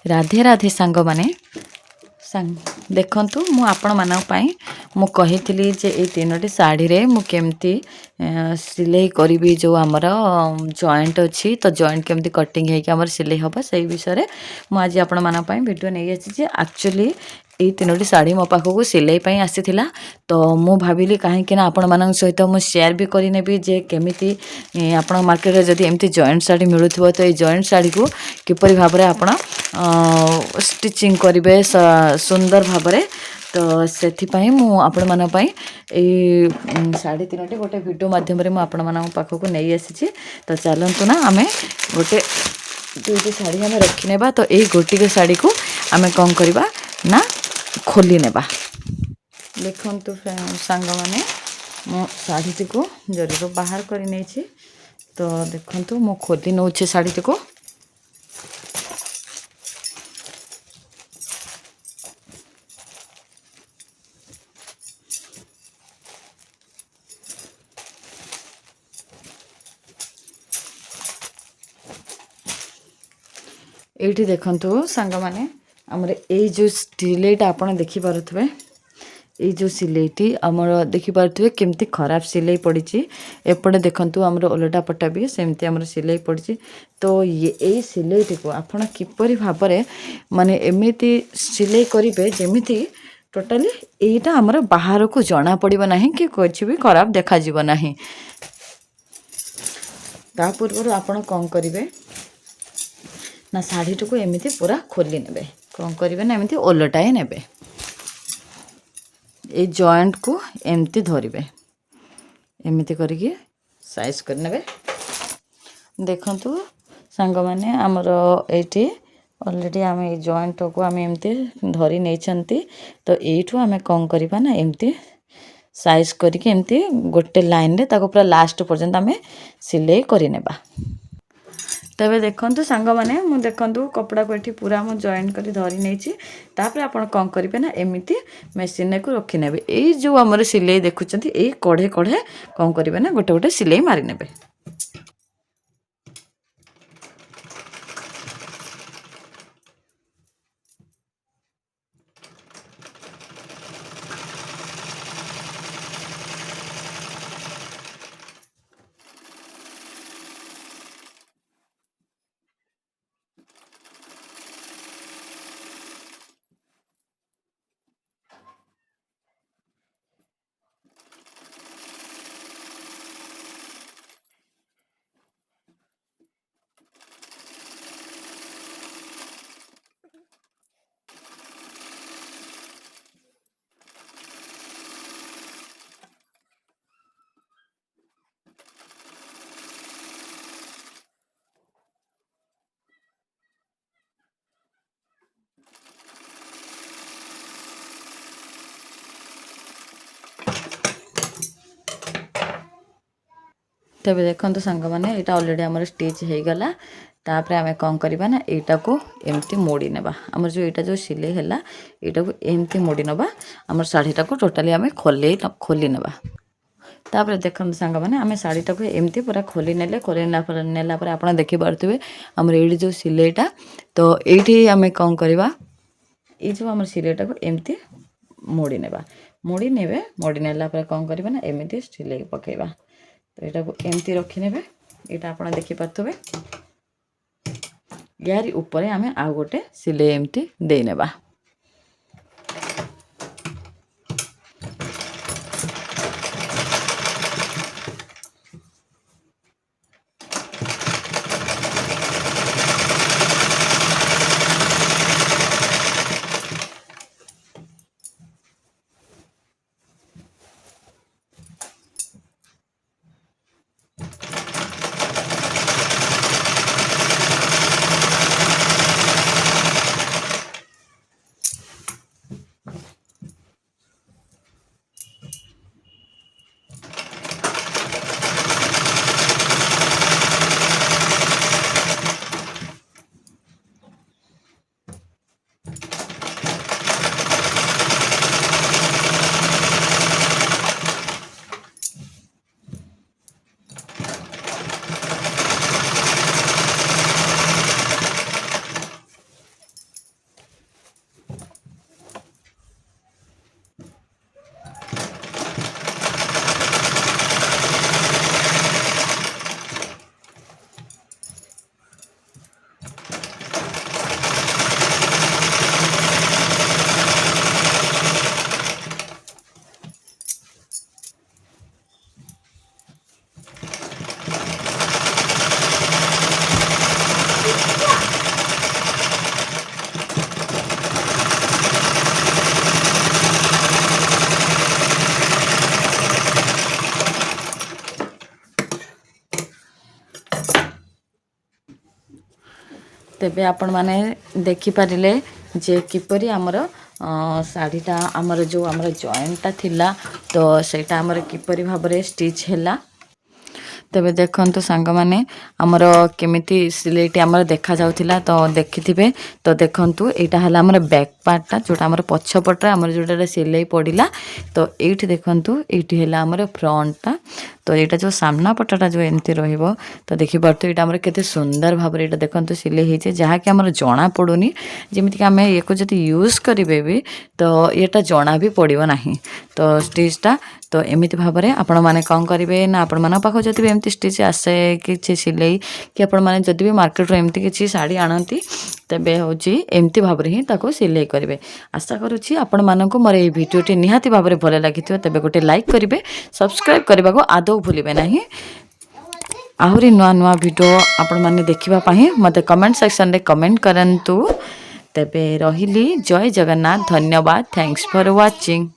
राधे राधे सांग माने देखंतु मु आपण मानक पई मु कहितली जे ए तीनोटी साड़ी रे मु केमती सिलाई करी जो हमर जॉइंट अछि तो जॉइंट केमती कटिंग है कि हमर सिलाई होबा सही विषय रे मु आज आपण मानक पई वीडियो नै अछि जे एक्चुअली ये तीनोटी साड़ी मो पाखक सिलाई पई आसीथिला तो मु भाबिली काहे कि ना आपण मानक सहित मु शेयर भी करी नेबी जे केमिति आपण मार्केट रे जदी एमती जॉइंट साड़ी मिलुथबो तो ए जॉइंट साड़ी को किपरि भाबरे आपण स्टिचिंग करिवे सुंदर भाबरे तो सेथिपाई मु आपण मानक पई ए साड़ी तीनोटी गोटे वीडियो माध्यम रे मु आपण मानक पाखक नै आसीछि तो चलंतु ना आमे गोटे दुईटी साड़ी आमे रखि नेबा तो ए गोटी के साड़ी को आमे कोन करबा ना खोली नेबा देखंतु सांग माने मो साड़ी को जरी बाहर करी नै छी तो देखंतु मो खोली नौ छे साड़ी को एठी देखंतु सांग माने हमरे ए जो सिलेटा आपण देखि पारुथबे ए जो सिलेटी हमर देखि पारुथबे केमती खराब सिलाई पड़ी एपटे देखंतु हमर ओलटा पट्टा भी सेमती हमर सिलाई पड़ी तो ये ए सिलेटी को आपण किपरि भाबरे माने एमिति सिलाई करिवे जेमिति टोटली एटा हमर बाहर को जणा पड़िबो नाही कि कुछ भी खराब देखा जीवो नाही ता पूर्व आपण कोन करिवे ना साड़ी को एमती पूरा खोली नेबे कौन करेंगे ना एमती ओलटाए नेबे ए जॉइंट को एमती धरिबे एमती करके साइज कर नेबे देखंतु सांग माने हमर एठी ऑलरेडी आमे जॉइंट को आमे एमती धरी नै छंती तो एठू आमे कोन करबा ना एमती साइज करके एमती गोटे लाइन रे ताको पूरा लास्ट पर्यंत आमे सिलाई करि नेबा तबे देखंतु सांग माने मु देखंतु कपड़ा को एठी पूरा मु जॉइन करी धरी नै छी तापर आपण कोन करिवे ना एमिति मशीन को रखि नेबे ए जो हमर सिलाई देखुचंती ए कढे कढे कोन करिवे ना गोटे गोटे सिलाई मारि नेबे तबे देखंतु सांग माने एटा ऑलरेडी हमर स्टिच हे गला तापर आमे कोन करबा ना एटा को एमती मोड़ी नेबा हमर जो एटा जो सिले हैला एटा को एमती मोड़ी नबा हमर साड़ीटा को टोटली आमे खोली नेबा तापर देखंतु सांग माने आमे साड़ीटा को एमती पूरा खोली नेले नेला पर आपण देखि पारथुबे हमर एडी जो सिलेटा तो एठी आमे कोन करबा ए जो हमर सिलेटा को एमती मोड़ी नेबे मोड़ी नेला पर कोन करबा ना एमती सिलाई पकेबा तो यहाँ को एमती रखी नेबे एटा आपण देखि पाथबे यारी ऊपर आमे आ गोटे सिले एमती दे नेबा तेबे आपण माने देखि पारिले जे किपरि हमर साड़ीटा आमर जो आमर जॉइंटटा थिला तो सेटा आमर किपरि भाबरे स्टिच हैला तेबे देखंतु सांग माने हमर केमिति सिलेटी हमर देखा जाउथिला तो देखिथिबे तो देखंतु एटा हला हमर बैक पार्टटा जोटा हमर पछ पटरा हमर जोटा सिलाई पडिला तो एठी देखंतु एठी हला हमर फ्रंटटा तो एटा जो सामना पटाटा जो एमती रहइबो तो देखि परतु एटा हमर केते सुंदर भाबरे एटा देखंतु सिलाई हेचे जहा कि हमर जणा पडुनी जेमिति कि हमें एको जति यूज करिवे भी तो एटा जणा भी पडिबो नाही तो स्टिचटा तो एमिति भाबरे आपण माने कोन करिवे ना आपण माने पाखो जति एमती स्टिच आसे कि सिलाई कि आपण माने जति भी मार्केट रो एमती कि साड़ी आनंती तबे होची एमती भाबरे ही ताको सिलाई करिवे आशा करूची आपण मानको मोर ए भिडियोटी निहाती भाबरे भले लागिथियो तबे गोटे लाइक करिवे सब्सक्राइब करबा को आदौ भूलिबे नाही आहुरी नुआ नुआ वीडियो आपण माने देखिबा पाही मते कमेंट सेक्शन रे कमेंट करंतु तबे रहिली जय जगन्नाथ धन्यवाद थैंक्स फॉर वाचिंग।